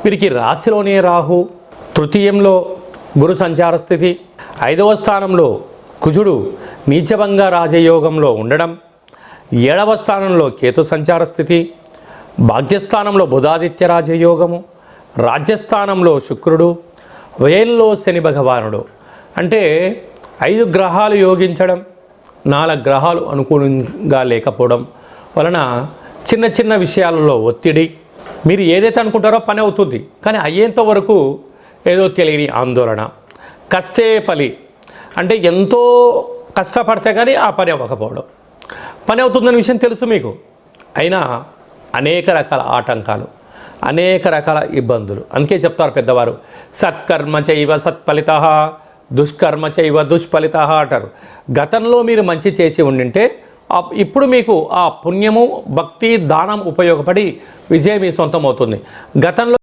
వీరికి రాశిలోనే రాహు, తృతీయంలో గురు సంచార స్థితి, 5వ స్థానంలో కుజుడు నీచభంగ రాజయోగంలో ఉండడం, 7వ స్థానంలో కేతు సంచార స్థితి, భాగ్యస్థానంలో బుధాదిత్య రాజయోగము, రాజ్యస్థానంలో శుక్రుడు, వ్యయంలో శని భగవానుడు. అంటే 5 గ్రహాలు యోగించడం, 4 గ్రహాలు అనుకూలంగా లేకపోవడం వలన చిన్న చిన్న విషయాలలో ఒత్తిడి. మీరు ఏదైతే అనుకుంటారో పని అవుతుంది, కానీ అయ్యేంత వరకు ఏదో తెలియని ఆందోళన. కష్టే ఫలి అంటే ఎంతో కష్టపడితే కానీ ఆ పని అవ్వకపోవడం. పని అవుతుందనే విషయం తెలుసు మీకు, అయినా అనేక రకాల ఆటంకాలు, అనేక రకాల ఇబ్బందులు. అందుకే చెప్తారు పెద్దవారు, సత్కర్మ చైవ సత్ఫలితః, దుష్కర్మ చైవ దుష్ఫలితః అంటారు. గతంలో మీరు మంచి చేసి ఉండింటే ఇప్పుడు మీకు ఆ పుణ్యము, భక్తి, దానం ఉపయోగపడి విజయం మీ సొంతం అవుతుంది. గతంలో